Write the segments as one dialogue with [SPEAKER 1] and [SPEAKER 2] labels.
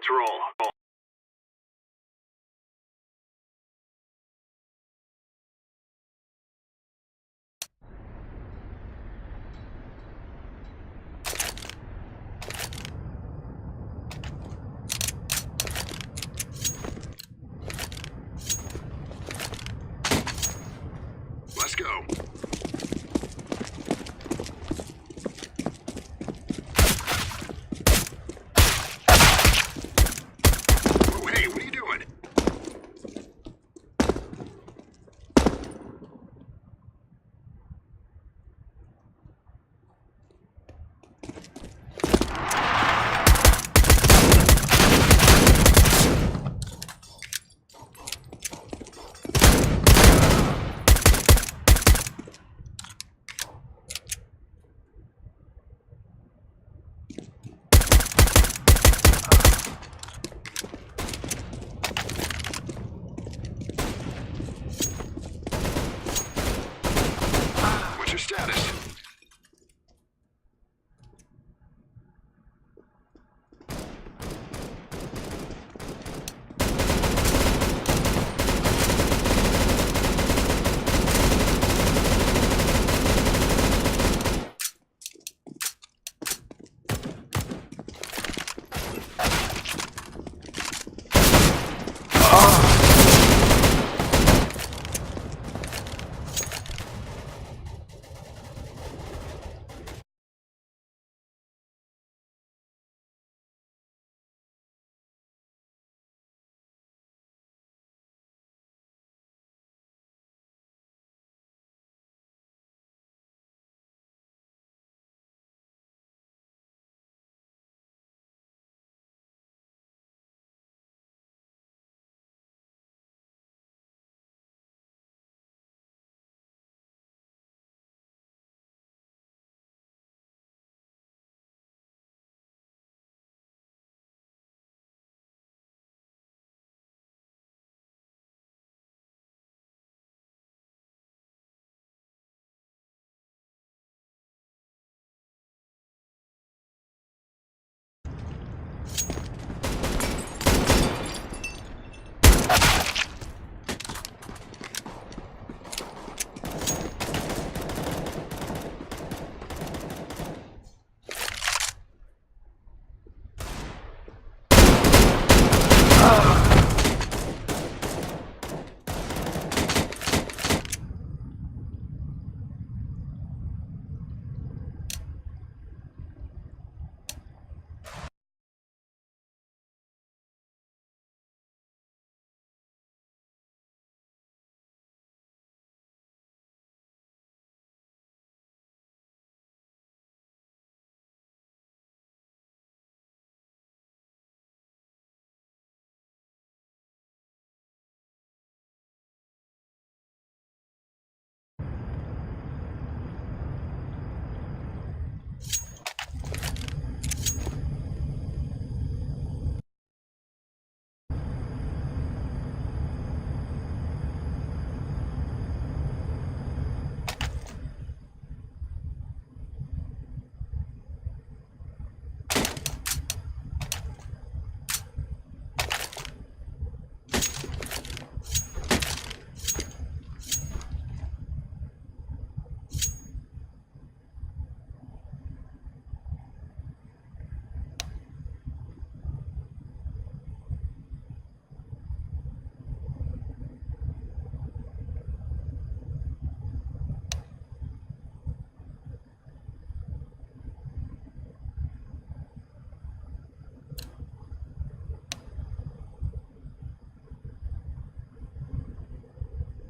[SPEAKER 1] Let's roll. Let's go. Oh, hey, what are you doing? What's your status?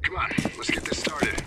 [SPEAKER 1] Come on, let's get this started.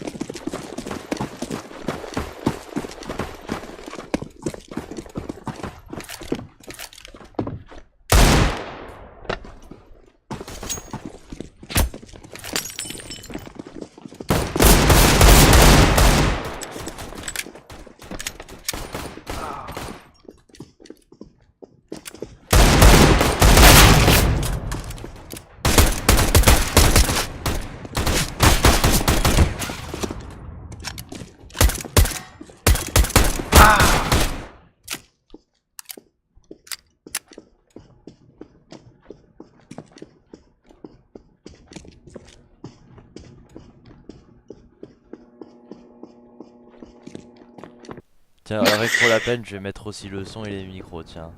[SPEAKER 2] Tiens, avec pour la peine, je vais mettre aussi le son et les micros, tiens.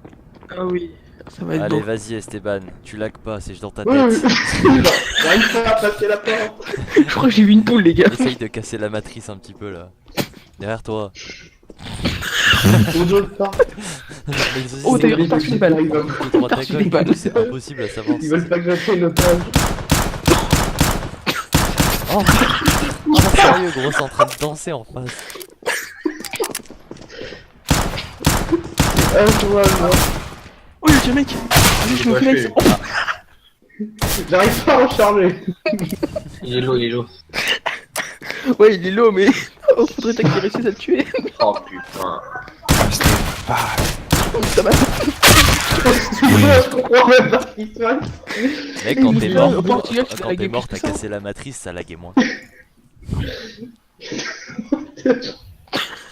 [SPEAKER 3] Ah oui, ça va être
[SPEAKER 2] Allez,
[SPEAKER 3] beau.
[SPEAKER 2] vas-y Esteban, tu lags pas, c'est dans ta
[SPEAKER 4] Oui,
[SPEAKER 2] tête.
[SPEAKER 4] oui. J'arrive pas à passer la porte.
[SPEAKER 3] Je crois que j'ai vu une poule, les gars.
[SPEAKER 2] Essaye de casser la matrice un petit peu là. Derrière toi.
[SPEAKER 4] Au dos de part.
[SPEAKER 3] Oh,
[SPEAKER 2] C'est-
[SPEAKER 3] d'ailleurs, t'as reçu des balles.
[SPEAKER 4] Ils veulent-
[SPEAKER 2] de droite à
[SPEAKER 3] T'as reçu
[SPEAKER 2] gauche,
[SPEAKER 3] des balles.
[SPEAKER 2] du coup, c'est impossible à savoir.
[SPEAKER 4] Ils veulent pas que j'appelle une otage.
[SPEAKER 2] Oh, oh sérieux gros, c'est en train de danser en face.
[SPEAKER 4] Ah, je vois.
[SPEAKER 3] Oh, il y a déjà un mec. Allez, je me
[SPEAKER 4] Ouais,
[SPEAKER 3] flex.
[SPEAKER 4] je J'arrive pas à recharger.
[SPEAKER 5] Il est low, il est low.
[SPEAKER 3] Ouais, il est low, mais. Oh, faudrait que tu réussisses à le tuer.
[SPEAKER 5] Oh putain.
[SPEAKER 3] Ça va.
[SPEAKER 4] Je comprends même pas ce qui se passe.
[SPEAKER 2] Mec, quand t'es
[SPEAKER 3] Il
[SPEAKER 2] mort,
[SPEAKER 3] est au Portugal, tu vas
[SPEAKER 2] quand
[SPEAKER 3] laguer
[SPEAKER 2] t'es mort,
[SPEAKER 3] plus
[SPEAKER 2] t'as
[SPEAKER 3] que ça.
[SPEAKER 2] cassé la matrice, ça laguait moins.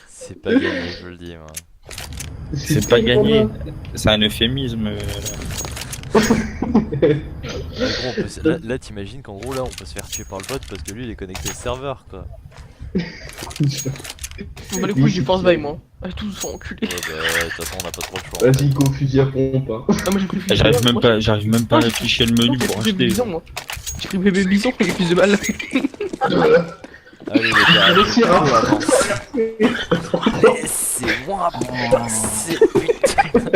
[SPEAKER 2] C'est pas gagné, je le dis moi.
[SPEAKER 6] C'est pas gagné. C'est un euphémisme.
[SPEAKER 2] En gros, on peut là t'imagines qu'en gros là on peut se faire tuer par le bot parce que lui il est connecté au serveur quoi.
[SPEAKER 3] Bon, bah, les couilles, j'ai force vaille, moi. Ah, tous sont enculés.
[SPEAKER 2] Ouais, bah, de toute façon on n'a pas trop le choix. En fait.
[SPEAKER 4] Vas-y, go, fusil à pompe. Hein.
[SPEAKER 3] Ah, moi j'ai pris le fusil.
[SPEAKER 6] J'arrive même pas à afficher le menu
[SPEAKER 3] J'ai
[SPEAKER 6] pour
[SPEAKER 3] pris bébé
[SPEAKER 6] acheter.
[SPEAKER 3] bison, moi. J'ai pris bébé bison avec plus de balles.
[SPEAKER 2] Allez les gars,
[SPEAKER 4] Je tire, hein.
[SPEAKER 2] on avance. Laissez-moi passer, putain.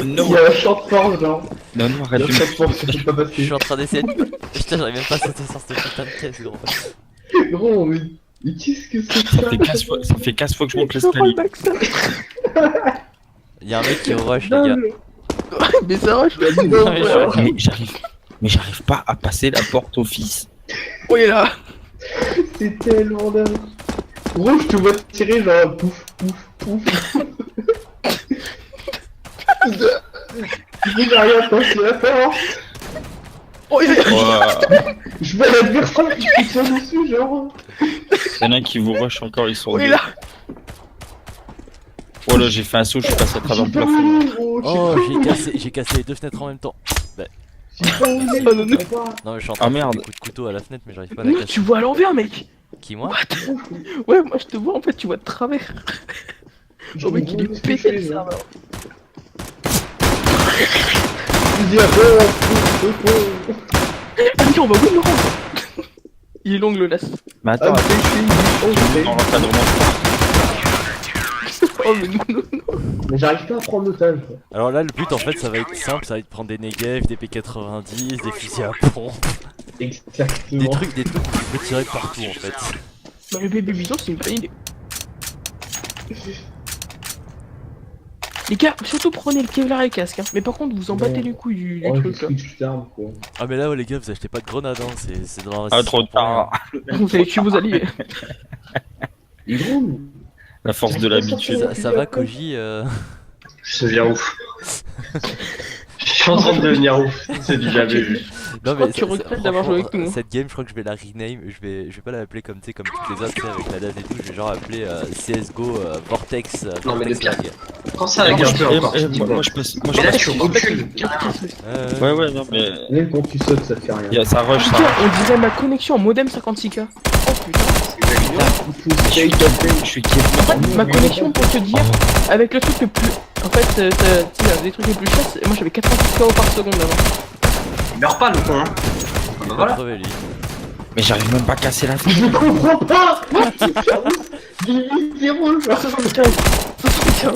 [SPEAKER 4] Il y a un champ de force, genre.
[SPEAKER 6] Non, non,
[SPEAKER 4] Il y
[SPEAKER 6] arrête
[SPEAKER 4] a
[SPEAKER 6] de
[SPEAKER 4] un champ de force, je peux pas
[SPEAKER 2] Je
[SPEAKER 4] passer.
[SPEAKER 2] suis en train d'essayer de... Putain j'arrive même pas à sauter sur cette putain de caisse gros.
[SPEAKER 4] Gros, mais qu'est-ce que c'est que
[SPEAKER 6] Ça
[SPEAKER 4] ça?
[SPEAKER 6] fait 15 fois que je monte
[SPEAKER 3] Je prends
[SPEAKER 6] l'escalier.
[SPEAKER 3] le max.
[SPEAKER 2] Y'a un mec qui rush les
[SPEAKER 4] Non,
[SPEAKER 2] gars.
[SPEAKER 3] Mais ça rush.
[SPEAKER 4] Non,
[SPEAKER 2] mais
[SPEAKER 4] ouais.
[SPEAKER 6] Mais j'arrive pas à passer la porte office.
[SPEAKER 3] Oh, il est là.
[SPEAKER 4] C'est tellement dingue. Gros, je te vois tirer genre pouf, pouf, pouf. Je n'ai rien passé la porte.
[SPEAKER 3] Oh, il est là.
[SPEAKER 6] Oh,
[SPEAKER 4] Je vois l'adversaire qui se tient dessus, genre.
[SPEAKER 6] y'en a un qui vous rush encore, ils sont
[SPEAKER 3] Oh, il est
[SPEAKER 6] deux.
[SPEAKER 3] là.
[SPEAKER 6] Oh là, j'ai fait un saut, je suis passé à travers le
[SPEAKER 4] J'ai pas
[SPEAKER 6] plafond.
[SPEAKER 4] où, gros.
[SPEAKER 2] Oh j'ai cassé les deux fenêtres en même temps.
[SPEAKER 4] J'ai pas où,
[SPEAKER 3] Oh, non, non.
[SPEAKER 2] Non mais je suis en train
[SPEAKER 6] Ah,
[SPEAKER 2] de faire
[SPEAKER 6] merde.
[SPEAKER 2] des coups de couteau à la fenêtre mais j'arrive pas à la
[SPEAKER 3] Non,
[SPEAKER 2] casser.
[SPEAKER 3] tu vois à l'envers, mec.
[SPEAKER 2] Qui moi?
[SPEAKER 3] Ouais, moi je te vois en fait, tu vois de travers. Oh, mec, il est pété le serveur.
[SPEAKER 4] Fusil à pompe,
[SPEAKER 3] Ah, mais on va où le rendre. Il est long le las.
[SPEAKER 6] Mais
[SPEAKER 4] Ah,
[SPEAKER 6] attends,
[SPEAKER 4] mais c'est
[SPEAKER 6] dans l'encadrement.
[SPEAKER 3] Oh, mais non, non, non.
[SPEAKER 4] Mais j'arrive pas à prendre l'otage.
[SPEAKER 2] Alors là le but en fait ça va être simple, ça va être de prendre des Negev, des P90, des fusils à pompe,
[SPEAKER 4] Exactement.
[SPEAKER 2] des trucs où tu peux tirer partout en fait.
[SPEAKER 3] Bah, le bébé bison, c'est une bonne idée. Les gars, surtout prenez le Kevlar et le casque, hein. Mais par contre, vous en battez les couilles du
[SPEAKER 4] Oh,
[SPEAKER 3] truc là.
[SPEAKER 4] je switch d'arme, quoi.
[SPEAKER 2] Ah mais là ouais, les gars vous achetez pas de grenades hein, c'est dans
[SPEAKER 6] Ah, trop tard.
[SPEAKER 3] Vous allez tuer vos alliés.
[SPEAKER 4] Et gros,
[SPEAKER 6] La force de l'habitude.
[SPEAKER 2] Ça va Koji
[SPEAKER 5] Je deviens ouf. Je suis en train de devenir ouf. C'est du jamais vu.
[SPEAKER 2] Non
[SPEAKER 3] crois que tu regrettes d'avoir joué avec nous, hein.
[SPEAKER 2] Cette game je crois que je vais la rename, je vais pas l'appeler comme tu sais comme toutes les autres tu sais, avec la date et tout, je vais genre appeler CSGO Vortex
[SPEAKER 5] Non, mais
[SPEAKER 2] Vortex
[SPEAKER 5] le pire-
[SPEAKER 2] Lag.
[SPEAKER 5] Quand ça lag un peu encore, tu te dis bon.
[SPEAKER 6] Moi je passe. Moi je
[SPEAKER 5] Mais là,
[SPEAKER 6] passe.
[SPEAKER 5] tu recules.
[SPEAKER 6] Ouais, ouais, non, mais.
[SPEAKER 4] même quand tu sautes, ça te fait rien.
[SPEAKER 6] Ça rush, ça
[SPEAKER 3] Putain,
[SPEAKER 6] rush.
[SPEAKER 3] on dirait ma connexion en modem 56K. Oh putain.
[SPEAKER 6] Je suis
[SPEAKER 3] En fait, ma connexion pour te dire, avec le truc le plus. En fait, tu sais, des trucs les plus chers, moi j'avais 86 KO par seconde avant.
[SPEAKER 5] Il meurt pas le con, hein.
[SPEAKER 2] Il va
[SPEAKER 5] Voilà.
[SPEAKER 2] crever lui.
[SPEAKER 6] Mais j'arrive même pas à casser la fenêtre.
[SPEAKER 4] Je comprends pas. J'ai mis 0, genre.
[SPEAKER 3] 75. 75.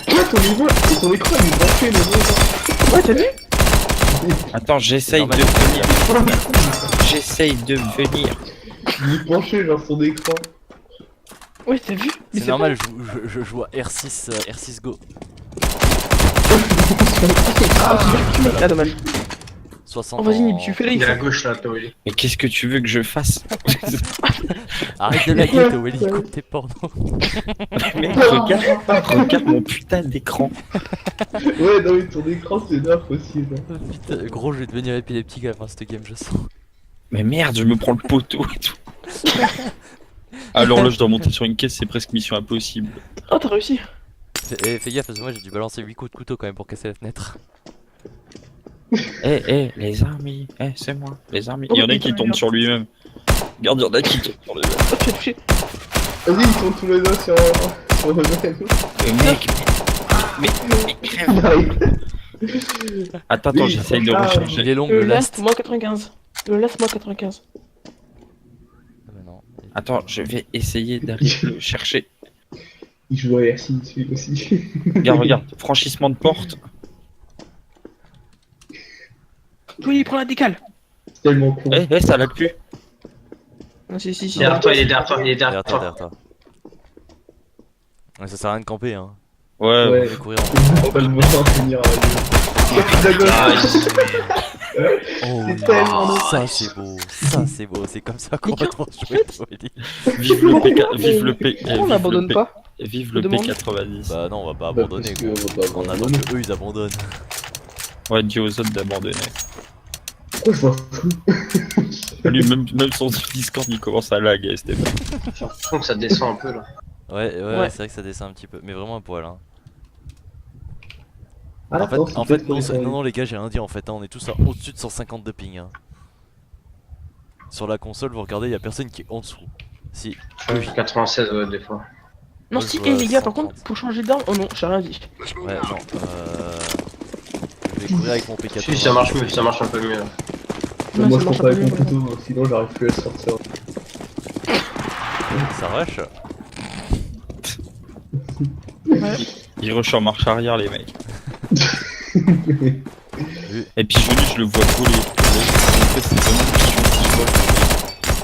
[SPEAKER 4] Toi, ton écran, il est branché, le gros.
[SPEAKER 3] Ouais, t'as vu?
[SPEAKER 6] Attends, j'essaye de
[SPEAKER 2] Normal.
[SPEAKER 6] venir. J'essaye de venir.
[SPEAKER 4] Il est penché, genre, son écran.
[SPEAKER 3] Ouais, t'as vu? Mais
[SPEAKER 2] C'est normal, je joue à R6 Go.
[SPEAKER 3] Ah, dommage.
[SPEAKER 2] 60
[SPEAKER 3] Oh, vas-y,
[SPEAKER 2] en-
[SPEAKER 3] tu fais là,
[SPEAKER 5] Il
[SPEAKER 3] il
[SPEAKER 5] est à
[SPEAKER 3] faut.
[SPEAKER 5] gauche là, Toei.
[SPEAKER 6] Mais qu'est-ce que tu veux que je fasse?
[SPEAKER 2] Arrête de laguer Toeli, coupe tes pornos.
[SPEAKER 6] Mec, regarde mon putain d'écran.
[SPEAKER 4] Ouais, non, mais ton écran, c'est neuf aussi, genre.
[SPEAKER 2] Putain, gros, je vais devenir épileptique à la fin de cette game, je sens.
[SPEAKER 6] Mais merde, je me prends le poteau et tout. Alors là, je dois monter sur une caisse, c'est presque mission impossible.
[SPEAKER 3] Oh, t'as réussi.
[SPEAKER 2] Fais gaffe parce que moi j'ai dû balancer 8 coups de couteau quand même pour casser la fenêtre.
[SPEAKER 6] Les armies, c'est moi, les armies. Il y en a qui tombe sur lui-même. Regarde, il y en a qui tombe sur lui-même.
[SPEAKER 3] Oh, tu as touché.
[SPEAKER 4] Vas-y, ils sont tous les deux sur le même.
[SPEAKER 6] Mec, mais crève. Attends,
[SPEAKER 4] Oui,
[SPEAKER 6] j'essaye de
[SPEAKER 4] ah,
[SPEAKER 2] Il
[SPEAKER 6] recharger.
[SPEAKER 2] est long
[SPEAKER 3] Le
[SPEAKER 2] le
[SPEAKER 3] last,
[SPEAKER 2] last.
[SPEAKER 3] moins 95. Le last, moins 95.
[SPEAKER 2] Ah, mais non.
[SPEAKER 6] Attends, je vais essayer d'aller le chercher.
[SPEAKER 4] Il joue à RC dessus aussi.
[SPEAKER 6] Regarde, franchissement de porte.
[SPEAKER 3] Oui, il prend la décale.
[SPEAKER 4] C'est tellement con.
[SPEAKER 6] Ça l'a plus.
[SPEAKER 3] Ah, si.
[SPEAKER 5] Derrière toi, il est derrière toi, il est derrière
[SPEAKER 2] Derrière
[SPEAKER 5] toi.
[SPEAKER 2] toi. Ouais, ça sert à rien de camper, hein.
[SPEAKER 6] Ouais,
[SPEAKER 4] Ouais.
[SPEAKER 2] Je vais courir.
[SPEAKER 4] On va le voir finir à
[SPEAKER 5] Ah,
[SPEAKER 2] Oh,
[SPEAKER 4] C'est tellement
[SPEAKER 2] ça c'est beau. Ça c'est beau. C'est comme ça qu'on va trop jouer. Willy.
[SPEAKER 6] vive le P4, vive le P,
[SPEAKER 3] Pourquoi on n'abandonne pas?
[SPEAKER 6] vive le
[SPEAKER 3] Je demande.
[SPEAKER 6] P90.
[SPEAKER 2] Bah non, on va pas
[SPEAKER 4] Bah,
[SPEAKER 2] abandonner.
[SPEAKER 4] parce
[SPEAKER 2] Gros.
[SPEAKER 4] que on va pas
[SPEAKER 2] On attend
[SPEAKER 4] abandonner.
[SPEAKER 2] que eux ils abandonnent.
[SPEAKER 6] Ouais, dis aux autres d'abandonner.
[SPEAKER 4] Pourquoi je m'en fous?
[SPEAKER 6] Lui, même son Discord, il commence à lag, Esteban.
[SPEAKER 5] J'ai l'impression que ça descend un peu là.
[SPEAKER 2] Ouais,
[SPEAKER 3] Ouais.
[SPEAKER 2] c'est vrai que ça descend un petit peu. Mais vraiment un poil, hein.
[SPEAKER 4] Ah,
[SPEAKER 2] En fait, non, les gars, j'ai rien dit en fait. Hein, on est tous au-dessus de 150 de ping. Hein. Sur la console, vous regardez, il y a personne qui est en dessous. Si. Oui.
[SPEAKER 5] 96 ouais, des fois.
[SPEAKER 3] Non,
[SPEAKER 2] Moi,
[SPEAKER 3] si,
[SPEAKER 2] je
[SPEAKER 3] et
[SPEAKER 2] vois
[SPEAKER 3] les gars, par
[SPEAKER 2] 130.
[SPEAKER 3] contre, pour changer d'arme. Oh non, j'ai rien dit.
[SPEAKER 1] Let's move
[SPEAKER 2] Ouais,
[SPEAKER 1] out.
[SPEAKER 2] non. Je vais courir avec mon P80.
[SPEAKER 5] Si, ça marche mieux, ça marche un peu mieux.
[SPEAKER 3] Ouais,
[SPEAKER 4] Moi
[SPEAKER 3] ça
[SPEAKER 4] je
[SPEAKER 3] marche
[SPEAKER 4] prends pas
[SPEAKER 3] un peu
[SPEAKER 4] avec mon
[SPEAKER 3] mieux,
[SPEAKER 4] couteau, sinon j'arrive plus à le sortir.
[SPEAKER 2] Ça rush.
[SPEAKER 3] Ouais.
[SPEAKER 6] Il rush en marche arrière, les mecs. Et puis je le vois voler. En fait, c'est vraiment pigeon qui vole.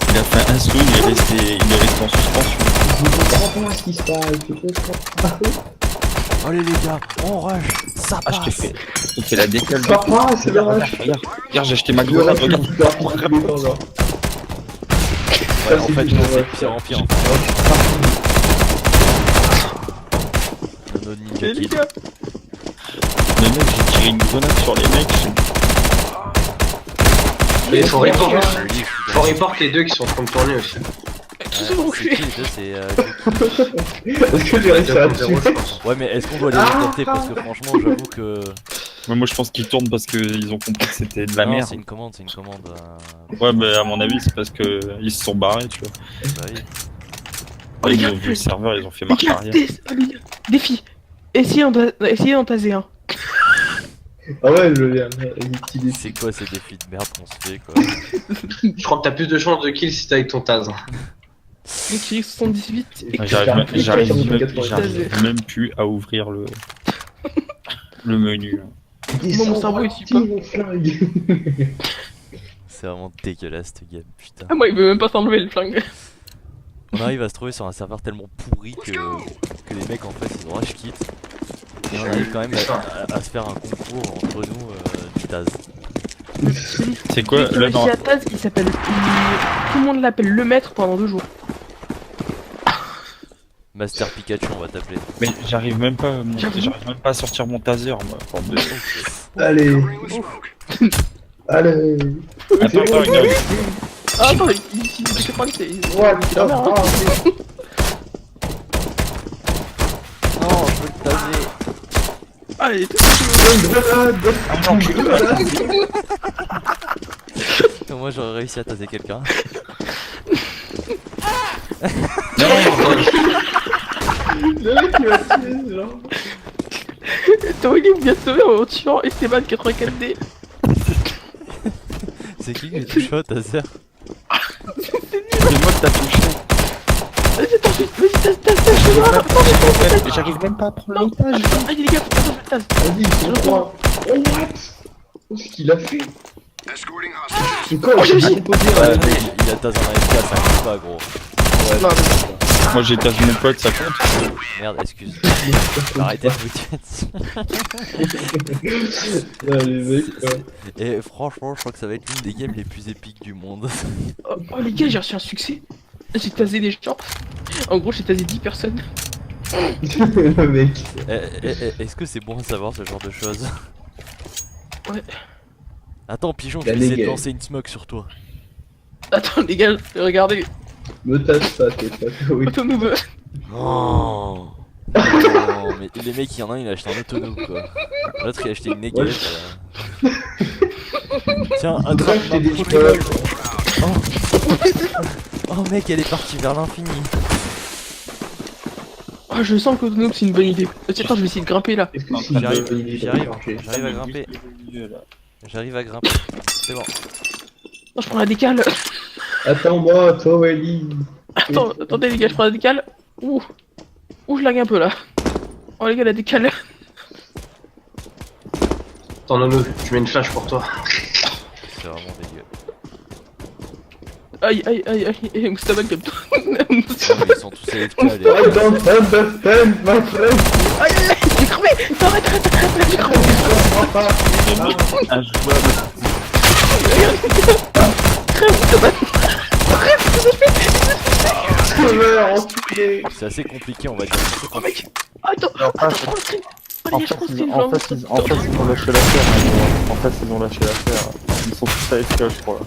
[SPEAKER 6] Il a fait un saut, il est resté en suspension.
[SPEAKER 4] Je comprends pas ce qui se passe, je comprends pas.
[SPEAKER 2] Allez les gars, on rush. Ça
[SPEAKER 6] Ah, je t'ai
[SPEAKER 2] passe.
[SPEAKER 6] fait. Il fait la décale.
[SPEAKER 4] Ça passe, c'est
[SPEAKER 6] Regarde,
[SPEAKER 4] dommage.
[SPEAKER 6] regarde, j'ai acheté ma grenade, regarde.
[SPEAKER 2] Ouais, en fait, non, c'est pire en pire. Un autre ninja kill.
[SPEAKER 6] Mais mec, j'ai tiré une grenade sur les mecs.
[SPEAKER 5] Et il faut report,
[SPEAKER 2] Willy,
[SPEAKER 5] faut report les deux qui sont en train de tourner aussi.
[SPEAKER 3] Tous ces gros
[SPEAKER 2] c'est
[SPEAKER 3] culés.
[SPEAKER 2] qui les deux, c'est
[SPEAKER 4] Est-ce que j'ai réussi à
[SPEAKER 5] 2 contre 0 je
[SPEAKER 4] tuer?
[SPEAKER 5] pense.
[SPEAKER 2] Ouais, mais est-ce qu'on doit les reporter? Parce que franchement, j'avoue que.
[SPEAKER 6] Mais moi je pense qu'ils tournent parce qu'ils ont compris que c'était de la
[SPEAKER 2] Non,
[SPEAKER 6] merde.
[SPEAKER 2] c'est une commande, c'est une commande.
[SPEAKER 6] Ouais, mais à mon avis, c'est parce que ils se sont barrés, tu vois.
[SPEAKER 2] Bah oui.
[SPEAKER 3] Oh, les
[SPEAKER 6] Ils
[SPEAKER 3] gars,
[SPEAKER 6] ont vu le serveur, ils ont fait
[SPEAKER 3] les
[SPEAKER 6] marche
[SPEAKER 3] gars,
[SPEAKER 6] arrière.
[SPEAKER 3] les gars, défi. Essayez d'en taser un.
[SPEAKER 4] Ah ouais, je viens, il est petit défi.
[SPEAKER 2] C'est quoi ces défis de merde qu'on se fait quoi?
[SPEAKER 5] Je crois que t'as plus de chances de kill si t'es avec ton Taz.
[SPEAKER 3] Donc il est 78. Et
[SPEAKER 6] J'arrive même plus à ouvrir le menu.
[SPEAKER 3] Moi, mon cerveau, il suit pas.
[SPEAKER 4] Mon flingue.
[SPEAKER 2] C'est vraiment dégueulasse ce game, putain.
[SPEAKER 3] Ah, moi, il veut même pas s'enlever le flingue.
[SPEAKER 2] On arrive à se trouver sur un serveur tellement pourri que les mecs en fait ils ont rush kit. Et on arrive quand même à se faire un concours entre nous du Taz.
[SPEAKER 6] C'est quoi là dans...
[SPEAKER 3] Ici à Taz, il s'appelle. Tout le monde l'appelle le maître pendant 2 jours.
[SPEAKER 2] Master Pikachu, on va t'appeler.
[SPEAKER 6] Mais j'arrive même pas à sortir mon taser, moi. bande de-
[SPEAKER 4] Allez,
[SPEAKER 1] Covering with smoke.
[SPEAKER 4] allez.
[SPEAKER 6] Attends, regarde.
[SPEAKER 3] Ah, attends, il fait pas c'est.
[SPEAKER 4] What
[SPEAKER 3] C'est la
[SPEAKER 4] the
[SPEAKER 3] merde, hein.
[SPEAKER 4] fuck?
[SPEAKER 2] Non, je veux le taser.
[SPEAKER 3] Allez, tout
[SPEAKER 4] Une grenade.
[SPEAKER 2] Moi j'aurais réussi à taser quelqu'un.
[SPEAKER 4] Le mec il m'a tué, genre.
[SPEAKER 3] Tony vient de sauver en tuant Esteban 84D.
[SPEAKER 2] C'est qui qui touche au taser?
[SPEAKER 6] C'est moi que t'as touché.
[SPEAKER 3] Vas-y, taz,
[SPEAKER 6] J'arrive même pas à prendre l'otage.
[SPEAKER 3] Allez, les gars, faut que je taz.
[SPEAKER 4] Vas-y, ils sont trois. Oh what? Oh, ce qu'il a fait.
[SPEAKER 1] Escorting hostages.
[SPEAKER 4] C'est quoi?
[SPEAKER 3] Oh, j'ai
[SPEAKER 4] composé
[SPEAKER 2] Ouais, il a tasé en AFK, ça compte pas gros.
[SPEAKER 3] Non,
[SPEAKER 6] Moi j'ai tasé mon pote, ça compte.
[SPEAKER 2] Merde, excuse. Arrêtez de vous tuer dessus.
[SPEAKER 4] Les mecs, quoi.
[SPEAKER 2] Et franchement, je crois que ça va être l'une des games les plus épiques du monde.
[SPEAKER 3] oh, les gars, j'ai reçu un succès. J'ai tasé des gens. En gros, j'ai tasé 10 personnes.
[SPEAKER 4] Le mec.
[SPEAKER 2] Est-ce que c'est bon à savoir ce genre de choses?
[SPEAKER 3] Ouais.
[SPEAKER 2] Attends, pigeon, je
[SPEAKER 4] La
[SPEAKER 2] vais essayer de
[SPEAKER 4] négative.
[SPEAKER 2] lancer une smoke sur toi.
[SPEAKER 3] Attends, les gars, regardez.
[SPEAKER 4] Me tasse pas, t'es pas oui.
[SPEAKER 3] Auto-nouveau.
[SPEAKER 2] Non. Non, mais les mecs, il y en a un, il a acheté un autono quoi. L'autre, il a acheté une négative. Tiens, attrape
[SPEAKER 4] J'ai
[SPEAKER 2] ma
[SPEAKER 4] des
[SPEAKER 2] Pokéball.
[SPEAKER 4] cheveux.
[SPEAKER 2] Oh mec, elle est partie vers l'infini.
[SPEAKER 3] Ah, je sens que l'autonome c'est une bonne idée. Attends, je vais essayer de grimper là.
[SPEAKER 4] Est-ce que c'est
[SPEAKER 6] J'arrive,
[SPEAKER 4] une bonne idée
[SPEAKER 2] j'arrive.
[SPEAKER 4] de marcher?
[SPEAKER 2] J'arrive à grimper. J'arrive à grimper. C'est bon.
[SPEAKER 3] Non, je prends la décale.
[SPEAKER 4] Attends-moi, toi, Wally.
[SPEAKER 3] Attends, attendez les gars, je prends la décale. Ouh. Ouh, je lag un peu là. Oh les gars, la décale.
[SPEAKER 5] Attends, Nono, je mets une flash pour toi.
[SPEAKER 2] C'est vraiment dégueu.
[SPEAKER 3] Aïe, aïe, aïe, aïe. Et Moustapha comme toi.
[SPEAKER 2] Non, mais ils sont tous AFK les
[SPEAKER 4] I don't understand, my friend.
[SPEAKER 3] Aïe, aïe, aïe, j'ai crevé. Non, arrête, arrête, arrête, j'ai crevé.
[SPEAKER 6] Injouable.
[SPEAKER 3] Crève, Moustapha. Crève, qu'est-ce que je fais?
[SPEAKER 2] C'est assez compliqué, on va dire.
[SPEAKER 3] Oh mec. Attends,
[SPEAKER 7] En
[SPEAKER 3] attends,
[SPEAKER 7] fait,
[SPEAKER 3] je prends le screen. Oh
[SPEAKER 7] En
[SPEAKER 3] les gars, je
[SPEAKER 7] fait,
[SPEAKER 3] prends le
[SPEAKER 7] ils,
[SPEAKER 3] screen.
[SPEAKER 7] en fait, ils, en fait, ils ont lâché l'affaire. Hein, en fait, ils ont lâché l'affaire. Ils sont tous AFK, je crois.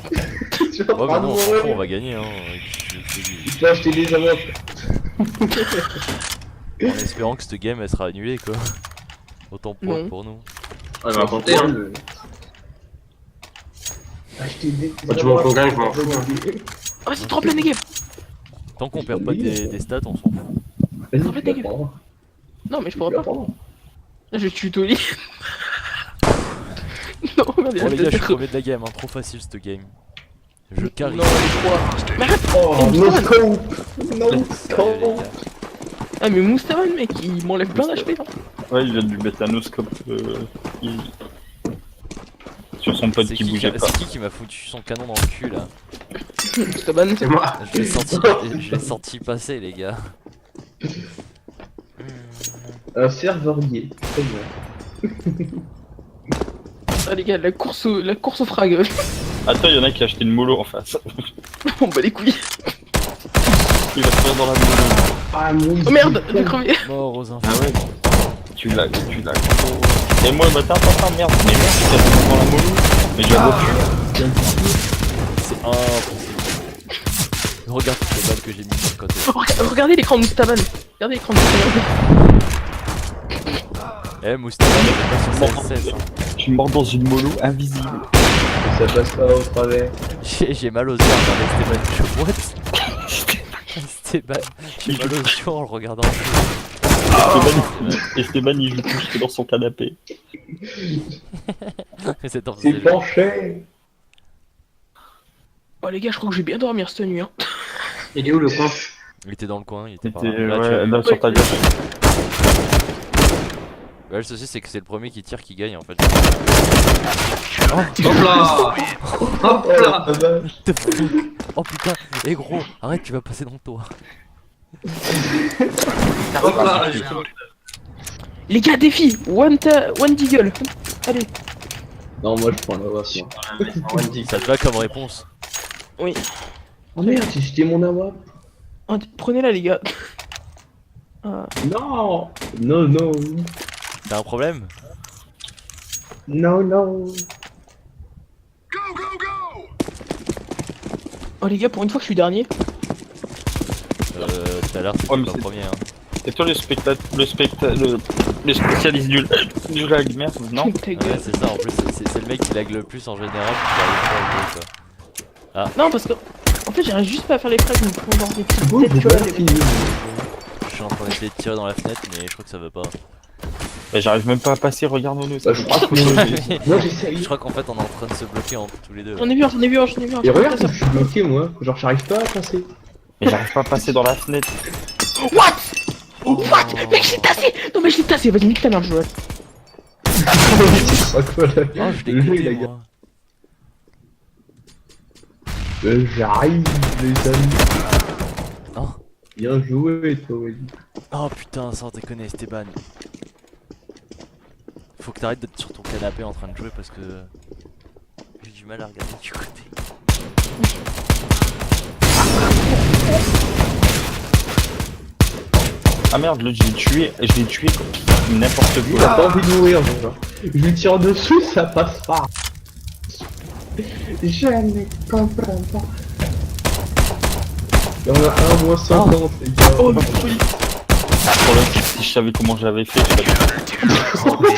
[SPEAKER 2] Ouais, bah non, franchement, on va gagner, hein.
[SPEAKER 4] Je vais acheter des amours.
[SPEAKER 2] En espérant que cette game elle sera annulée, quoi. Autant
[SPEAKER 3] Non.
[SPEAKER 2] pour nous.
[SPEAKER 5] On va compter, hein.
[SPEAKER 4] Acheter des
[SPEAKER 5] Bah, tu m'en prends gagne, je m'en fous.
[SPEAKER 3] Oh, vas-y, trop plein des games.
[SPEAKER 2] Tant qu'on perd pas des stats, on s'en fout.
[SPEAKER 4] Vas-y,
[SPEAKER 3] En fait,
[SPEAKER 4] tu vas
[SPEAKER 3] des
[SPEAKER 4] prendre.
[SPEAKER 3] Non, mais je
[SPEAKER 4] Tu
[SPEAKER 3] pourrais
[SPEAKER 4] vas
[SPEAKER 3] pas.
[SPEAKER 4] prendre.
[SPEAKER 3] Là, je tue au lit. Non, merde, il
[SPEAKER 2] Bon,
[SPEAKER 3] a
[SPEAKER 2] les gars, je suis
[SPEAKER 3] peut-être.
[SPEAKER 2] premier de la game, hein. Trop facile cette game. Je carry.
[SPEAKER 3] Non, les trois. Mais arrête.
[SPEAKER 4] Oh,
[SPEAKER 3] Et
[SPEAKER 4] no
[SPEAKER 3] Moustapha.
[SPEAKER 4] scope. No
[SPEAKER 2] Allez, les
[SPEAKER 4] scope.
[SPEAKER 2] gars.
[SPEAKER 3] Ah, mais Moustapha, le mec, il m'enlève plein d'HP là.
[SPEAKER 6] Ouais, il vient du méthanoscope sur son pote
[SPEAKER 2] C'est
[SPEAKER 6] qui bougeait pas.
[SPEAKER 2] qui m'a foutu son canon dans le cul là?
[SPEAKER 3] Moustapha,
[SPEAKER 5] C'est moi.
[SPEAKER 2] Je l'ai senti passer, les gars.
[SPEAKER 4] Un serveur gay. Très bien.
[SPEAKER 3] ah, les gars, la course au frag.
[SPEAKER 6] Attends, il y en a qui a acheté une mollo en face.
[SPEAKER 3] On bat les couilles.
[SPEAKER 6] Il va se faire dans la mollo.
[SPEAKER 4] Ah, oui.
[SPEAKER 3] Oh merde, j'ai crevé.
[SPEAKER 2] Mort aux infos.
[SPEAKER 6] Ah ouais. Tu l'as. Et moi, bah attends, merde. Mais merde, tu t'es dans la mollo. Mais je la vois plus.
[SPEAKER 2] C'est impossible. Regarde toutes les balles que j'ai mis sur le côté.
[SPEAKER 3] Regardez l'écran de Moustapha. Regardez l'écran de Moustapha.
[SPEAKER 2] Eh, Moustapha, il est pas sur CSS. Hein.
[SPEAKER 6] Je suis mort dans une mollo invisible.
[SPEAKER 4] Ça passe pas au travers.
[SPEAKER 2] J'ai mal aux yeux en regardant Esteban. Je what? Esteban, j'ai mal aux yeux en le regardant.
[SPEAKER 6] Esteban, il joue plus que dans son canapé.
[SPEAKER 2] C'est en
[SPEAKER 4] C'est penché.
[SPEAKER 3] Oh les gars, je crois que je vais bien dormir cette nuit. Hein.
[SPEAKER 5] Il est où le coin?
[SPEAKER 2] Il était dans le coin, il était par
[SPEAKER 6] C'était
[SPEAKER 2] là. Là, tu
[SPEAKER 6] ouais,
[SPEAKER 2] vois.
[SPEAKER 6] là sur ta gauche.
[SPEAKER 2] Ouais, le souci c'est que c'est le premier qui tire qui gagne en fait.
[SPEAKER 5] Hop là! Hop là!
[SPEAKER 4] Ah bah.
[SPEAKER 2] Oh putain, eh gros, arrête, tu vas passer dans le toit.
[SPEAKER 5] Hop là!
[SPEAKER 3] Les gars, défi. One deagle. Allez.
[SPEAKER 4] Non, moi je prends la voix. moi.
[SPEAKER 2] Ça te va comme réponse?
[SPEAKER 3] Oui.
[SPEAKER 4] Oh merde, j'ai jeté mon awa.
[SPEAKER 3] Prenez-la les gars. Ah.
[SPEAKER 4] Non. Non, non.
[SPEAKER 2] T'as un problème?
[SPEAKER 4] Non, non.
[SPEAKER 1] Go, go, go!
[SPEAKER 3] Oh les gars, pour une fois que je suis dernier.
[SPEAKER 2] Tout à l'heure
[SPEAKER 6] Oh,
[SPEAKER 2] c'était
[SPEAKER 6] mais
[SPEAKER 2] pas
[SPEAKER 6] c'est-
[SPEAKER 2] premier hein.
[SPEAKER 6] Et toi, le spécialiste du lag, merde, non?
[SPEAKER 3] Ta
[SPEAKER 2] Ouais,
[SPEAKER 3] gueule.
[SPEAKER 2] c'est ça, en plus c'est le mec qui lag le plus en général qui arrive pas à jouer quoi.
[SPEAKER 3] Non, parce que. En fait, j'arrive juste pas à faire les frags, je me prends genre des petites
[SPEAKER 4] Oh,
[SPEAKER 3] têtes,
[SPEAKER 4] j'ai
[SPEAKER 3] tu vois.
[SPEAKER 4] pas
[SPEAKER 3] des-
[SPEAKER 4] fini.
[SPEAKER 2] Je suis en train d'essayer de tirer dans la fenêtre mais je crois que ça veut pas.
[SPEAKER 6] Bah, j'arrive même pas à passer, regarde-nous.
[SPEAKER 4] Bah, je crois que moi j'essaye.
[SPEAKER 2] Je crois qu'en fait on est en train de se bloquer entre tous les deux.
[SPEAKER 3] J'en ai vu un, j'en ai vu un, j'en ai vu un.
[SPEAKER 4] Et regarde, je suis bloqué moi. Genre, j'arrive pas à passer.
[SPEAKER 6] Mais j'arrive pas à passer dans la fenêtre.
[SPEAKER 3] What? What? Mec, je l'ai tassé! Non, mais je l'ai tassé, vas-y, nique ta mère, Joël.
[SPEAKER 4] C'est pas quoi là.
[SPEAKER 2] Oh, je l'ai
[SPEAKER 4] Le jeu,
[SPEAKER 2] écouté
[SPEAKER 4] il a
[SPEAKER 2] moi.
[SPEAKER 4] J'arrive, les amis.
[SPEAKER 2] Oh.
[SPEAKER 4] Bien joué, toi, Wally.
[SPEAKER 2] Oh putain, sans déconner Esteban. Faut que t'arrêtes d'être sur ton canapé en train de jouer parce que j'ai du mal à regarder du côté.
[SPEAKER 6] Ah merde, l'autre, je l'ai tué comme n'importe
[SPEAKER 4] Il
[SPEAKER 6] quoi.
[SPEAKER 4] a pas envie de mourir, genre. Je lui tire dessus, ça passe pas. Je ne comprends pas. Il y en a un moins 50, les gars.
[SPEAKER 3] Oh, le folie.
[SPEAKER 6] Pour le coup, si je savais comment je l'avais fait, je savais.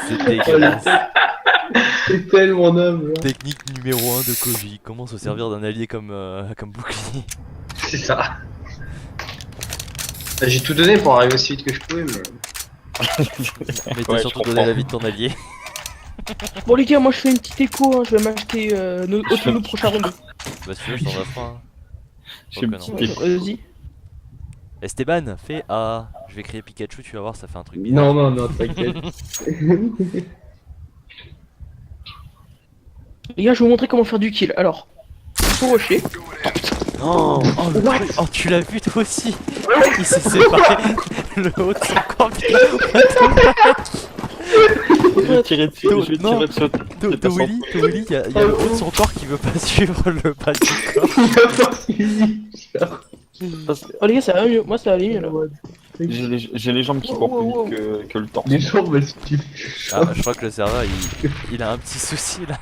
[SPEAKER 2] C'est dégueulasse.
[SPEAKER 4] C'est tellement noble. Là.
[SPEAKER 2] Technique numéro 1 de Koji. Comment se servir d'un allié comme bouclier.
[SPEAKER 5] C'est ça. J'ai tout donné pour arriver aussi vite que je pouvais, mais.
[SPEAKER 2] Mais t'as
[SPEAKER 6] Ouais,
[SPEAKER 2] surtout
[SPEAKER 6] je
[SPEAKER 2] donné
[SPEAKER 6] comprends.
[SPEAKER 2] la vie de ton allié.
[SPEAKER 3] Bon les gars, moi je fais une petite écho, hein. Je vais m'acheter Autonou prochain round.
[SPEAKER 2] Bah si tu veux, je t'en offre un.
[SPEAKER 6] Je fais une
[SPEAKER 2] Oh, que non.
[SPEAKER 6] petite écho.
[SPEAKER 3] Vas-y.
[SPEAKER 2] Esteban, fais A. Je vais créer Pikachu, tu vas voir, ça fait un truc bizarre.
[SPEAKER 4] Non, non, non, t'inquiète.
[SPEAKER 3] Les gars, je vais vous montrer comment faire du kill. Alors, faut rusher.
[SPEAKER 2] Oh,
[SPEAKER 3] What?
[SPEAKER 2] oh, tu l'as vu toi aussi. Il s'est séparé. Le haut de son corps, putain.
[SPEAKER 6] Je vais tirer dessus,
[SPEAKER 2] Non,
[SPEAKER 6] je vais tirer dessus.
[SPEAKER 2] To Willy, il y a le haut de son corps qui veut pas suivre le bas du corps.
[SPEAKER 4] Il a pas suivi.
[SPEAKER 3] Oh les gars, ça va mieux. Moi, ça va aller mieux là.
[SPEAKER 6] J'ai les jambes qui courent
[SPEAKER 3] Wow,
[SPEAKER 6] plus vite que le torse.
[SPEAKER 4] Les jambes, elles suivent.
[SPEAKER 2] Ah, je crois que le serveur il a un petit souci là.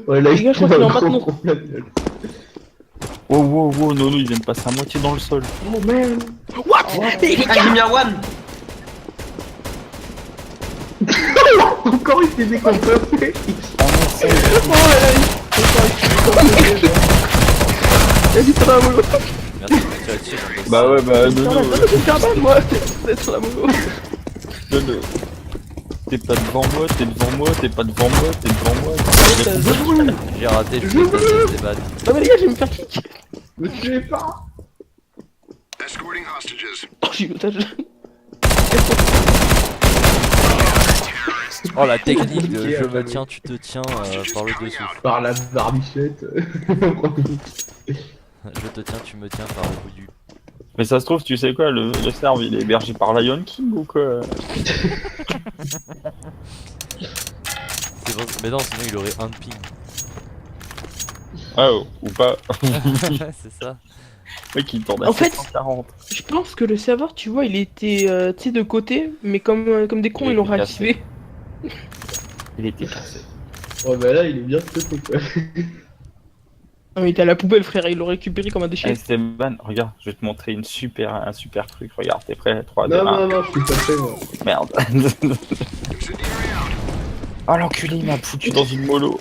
[SPEAKER 4] Ouais, là,
[SPEAKER 3] Les gars, je crois qu'il est en maintenance.
[SPEAKER 6] Wow, wow, wow, Nono, il vient de passer à moitié dans le sol.
[SPEAKER 4] Oh man.
[SPEAKER 3] What? Mais les
[SPEAKER 5] Ah,
[SPEAKER 3] gars,
[SPEAKER 5] j'ai mis un one!
[SPEAKER 4] Encore il s'est décompensé.
[SPEAKER 3] oh là là, vas-y, sur la mollo.
[SPEAKER 2] Merci de me tirer dessus. j'en bosse.
[SPEAKER 6] Bah ouais, bah
[SPEAKER 3] Sur la
[SPEAKER 6] Nono,
[SPEAKER 3] mollo, c'est un ban, moi. C'est sur la mollo.
[SPEAKER 6] Nono. T'es pas devant moi, t'es devant moi, t'es pas devant moi, t'es devant moi.
[SPEAKER 2] J'ai raté, je vais tester Esteban.
[SPEAKER 3] Non mais les gars, je vais me faire kick.
[SPEAKER 4] Me tuez pas.
[SPEAKER 1] Escorting hostages.
[SPEAKER 3] Oh, j'ai eu otage.
[SPEAKER 2] Oh la technique de je me tiens, tu te tiens par le dessous.
[SPEAKER 4] Par la barbichette.
[SPEAKER 2] Je te tiens, tu me tiens par le bout du.
[SPEAKER 6] Mais ça se trouve, tu sais quoi, le serve il est hébergé par Lion King ou quoi?
[SPEAKER 2] C'est bon, mais non, sinon il aurait un de ping.
[SPEAKER 6] Ah, oh, ou pas.
[SPEAKER 2] C'est ça.
[SPEAKER 6] Oui, qui tourne à
[SPEAKER 3] En fait-
[SPEAKER 6] 740.
[SPEAKER 3] Je pense que le serveur, tu vois, il était tu sais, de côté, mais comme des cons,
[SPEAKER 6] Il
[SPEAKER 3] ils l'ont
[SPEAKER 6] était cassé.
[SPEAKER 3] réactivé.
[SPEAKER 6] Il était cassé.
[SPEAKER 4] Ouais, bah là, il est bien pété quoi.
[SPEAKER 3] Non, mais il était à la poubelle, frère, ils l'ont récupéré comme un
[SPEAKER 6] Eh
[SPEAKER 3] déchet.
[SPEAKER 6] Esteban, regarde, je vais te montrer un super truc. Regarde, t'es prêt? 3, 2,
[SPEAKER 4] Non,
[SPEAKER 6] 1.
[SPEAKER 4] non, non, je suis pas prêt moi.
[SPEAKER 6] Merde. Oh l'enculé, il m'a foutu dans une mollo.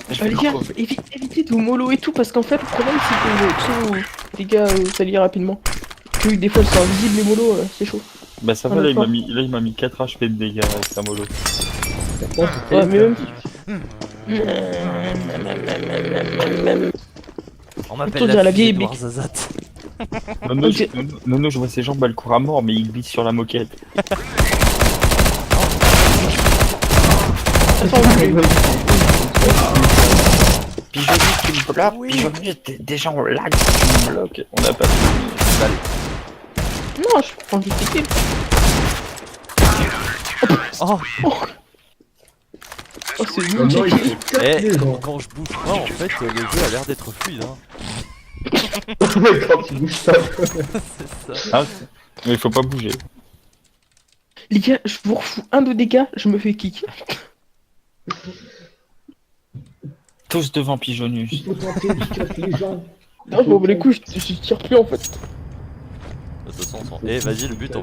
[SPEAKER 6] Je vais
[SPEAKER 3] Les
[SPEAKER 6] le
[SPEAKER 3] gars,
[SPEAKER 6] crever.
[SPEAKER 3] évitez de vous mollo et tout, parce qu'en fait, le problème, c'est que, tu sais, les gars, ça lit rapidement. Que des fois, c'est invisible, les molos, c'est chaud.
[SPEAKER 6] Bah ça va,
[SPEAKER 3] Ah,
[SPEAKER 6] là il
[SPEAKER 3] d'accord.
[SPEAKER 6] m'a mis 4 HP de dégâts avec sa mollo.
[SPEAKER 3] Ouais, mais même si
[SPEAKER 2] On
[SPEAKER 3] Plutôt
[SPEAKER 2] m'appelle
[SPEAKER 3] dire la vieille
[SPEAKER 2] Edouard
[SPEAKER 3] bique.
[SPEAKER 2] Zazat.
[SPEAKER 6] Nono,
[SPEAKER 3] Ok.
[SPEAKER 6] Nono, je vois ses jambes, elles courent à mort, mais il glisse sur la moquette.
[SPEAKER 3] Attends, enculé.
[SPEAKER 6] Pigeonnier, tu me bloques. Pigeonnier, déjà on lag, tu me bloques. On a pas fini.
[SPEAKER 3] Non, je prends juste les kills.
[SPEAKER 2] Oh,
[SPEAKER 3] Oh, c'est
[SPEAKER 4] Oh
[SPEAKER 3] nul,
[SPEAKER 4] non,
[SPEAKER 3] j'ai
[SPEAKER 4] il
[SPEAKER 3] kill.
[SPEAKER 4] faut
[SPEAKER 2] eh,
[SPEAKER 4] les gens.
[SPEAKER 2] quand je bouge pas, en fait, le jeu a l'air d'être fluide. Hein.
[SPEAKER 4] Quand tu bouges pas.
[SPEAKER 2] C'est ça.
[SPEAKER 6] Ah, mais il faut pas bouger.
[SPEAKER 3] Les gars, je vous refous un de dégâts, je me fais kick.
[SPEAKER 6] Tous devant Pigeonnier.
[SPEAKER 4] Il faut tenter de casser les gens.
[SPEAKER 3] Non, je m'en bats les couilles, je tire plus en fait.
[SPEAKER 2] De toute façon, eh, vas-y, le but, on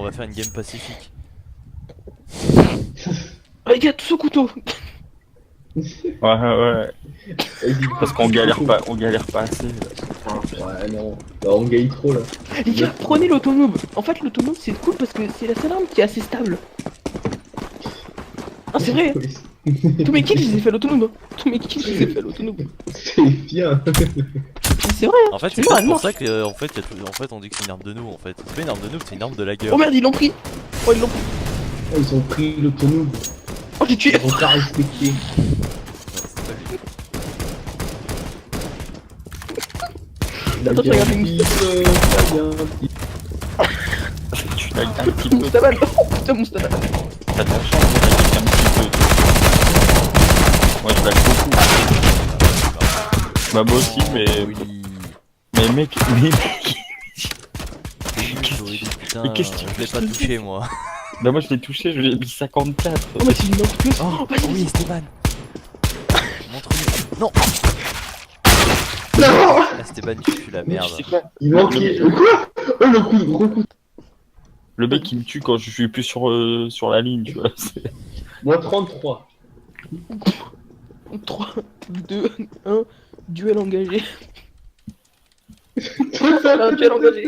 [SPEAKER 2] va faire une game pacifique.
[SPEAKER 3] Oh, les gars, tous au couteau.
[SPEAKER 6] Ouais. Parce qu'on galère pas assez.
[SPEAKER 4] Ouais, non. Bah, on gagne trop là.
[SPEAKER 3] Les gars, prenez l'autonome. En fait, l'autonome, c'est cool parce que c'est la seule arme qui est assez stable. Ah, c'est vrai. Tous mes kills, je les ai fait à l'autonome. Tous mes kills, je les ai fait à l'autonome.
[SPEAKER 4] C'est bien.
[SPEAKER 3] C'est vrai, hein.
[SPEAKER 2] En fait,
[SPEAKER 3] Tu
[SPEAKER 2] c'est
[SPEAKER 3] vois,
[SPEAKER 2] peut-être
[SPEAKER 3] elle
[SPEAKER 2] pour
[SPEAKER 3] marche.
[SPEAKER 2] ça que, en fait, on dit que c'est une arme de nous. En fait, c'est pas une arme de nous, c'est une arme de la gueule.
[SPEAKER 3] Oh merde, ils l'ont pris. Oh, ils l'ont pris.
[SPEAKER 4] Oh, ils ont pris l'autonome.
[SPEAKER 3] Oh, j'ai tué.
[SPEAKER 4] Ils ont pas respecté.
[SPEAKER 3] Attends, regarde une
[SPEAKER 6] Tu lags un petit peu.
[SPEAKER 3] Moustaban. Oh putain, Moustaban.
[SPEAKER 6] T'as de la chance de laguer un petit peu. Moi je lag beaucoup. Bah moi aussi, mais.
[SPEAKER 2] Oui.
[SPEAKER 6] Mais mec,
[SPEAKER 2] Putain,
[SPEAKER 6] mais qu'est-ce que tu
[SPEAKER 2] je l'ai pas touché moi.
[SPEAKER 6] bah moi je l'ai touché, je l'ai mis 54.
[SPEAKER 3] Oh, mais c'est une autre plus.
[SPEAKER 2] Oh,
[SPEAKER 3] Vas-y,
[SPEAKER 2] oui, Esteban. Montre-lui. Non.
[SPEAKER 4] Non.
[SPEAKER 2] Esteban, tu fuis la merde.
[SPEAKER 6] Tu sais quoi
[SPEAKER 4] Il manquait. Quoi? Oh, le coup de gros coup.
[SPEAKER 6] Le mec il me tue quand je suis plus sur la ligne, tu vois. c'est-
[SPEAKER 4] Moins 33.
[SPEAKER 3] 3, 2, 1, duel engagé.
[SPEAKER 4] Un
[SPEAKER 3] duel engagé.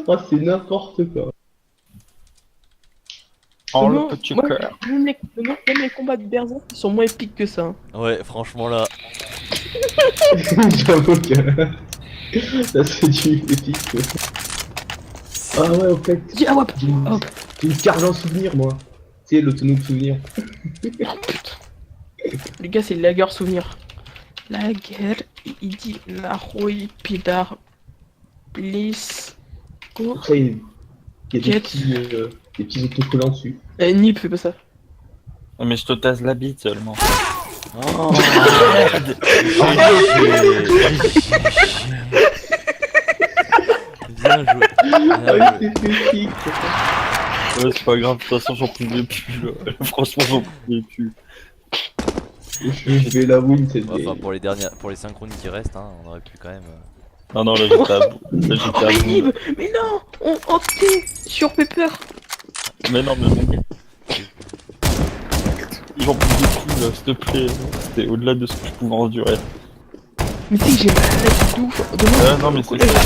[SPEAKER 4] Oh, c'est n'importe quoi.
[SPEAKER 7] Oh,
[SPEAKER 3] Non,
[SPEAKER 7] le petit
[SPEAKER 3] moi,
[SPEAKER 7] cœur.
[SPEAKER 3] même les combats de Berserk ils sont moins épiques que ça. Hein.
[SPEAKER 2] Ouais, franchement là.
[SPEAKER 4] J'avoue que ça c'est du épique. Ah ouais, au fait,
[SPEAKER 3] Ah ouais,
[SPEAKER 4] j'ai une,
[SPEAKER 3] hop.
[SPEAKER 4] j'ai une carte en souvenir, moi. Tu sais, l'autonome souvenir.
[SPEAKER 3] Oh putain. Les gars, c'est la guerre souvenir. La guerre, il dit la rouille, Pilar, Bliss, go.
[SPEAKER 4] Après, il y a
[SPEAKER 3] Get.
[SPEAKER 4] des petits autocollants dessus.
[SPEAKER 3] Nip, fais pas ça.
[SPEAKER 7] Non, mais je te tasse la bite seulement.
[SPEAKER 2] Oh merde. Bien joué. Bien
[SPEAKER 4] Ah
[SPEAKER 2] joué.
[SPEAKER 4] oui, c'est épique.
[SPEAKER 7] Ouais, c'est pas grave, de toute façon, j'en pouvais plus. Là. Franchement, j'en pouvais plus.
[SPEAKER 4] Je vais la win, cette
[SPEAKER 2] Enfin,
[SPEAKER 4] game.
[SPEAKER 2] pour les synchrones qui restent, hein, on aurait pu quand même.
[SPEAKER 7] Non, non, là, j'étais à bout. Là,
[SPEAKER 3] Oh,
[SPEAKER 7] j'étais à
[SPEAKER 3] mais
[SPEAKER 7] bout.
[SPEAKER 3] Nib, mais non, on thé sur Pepper.
[SPEAKER 7] Mais non, mais non. J'en pouvais plus, là, s'il te plaît. C'était au-delà de ce que je pouvais endurer.
[SPEAKER 3] Mais tu sais que j'ai mal à la tête de ouf.
[SPEAKER 7] Non, mais c'est ça.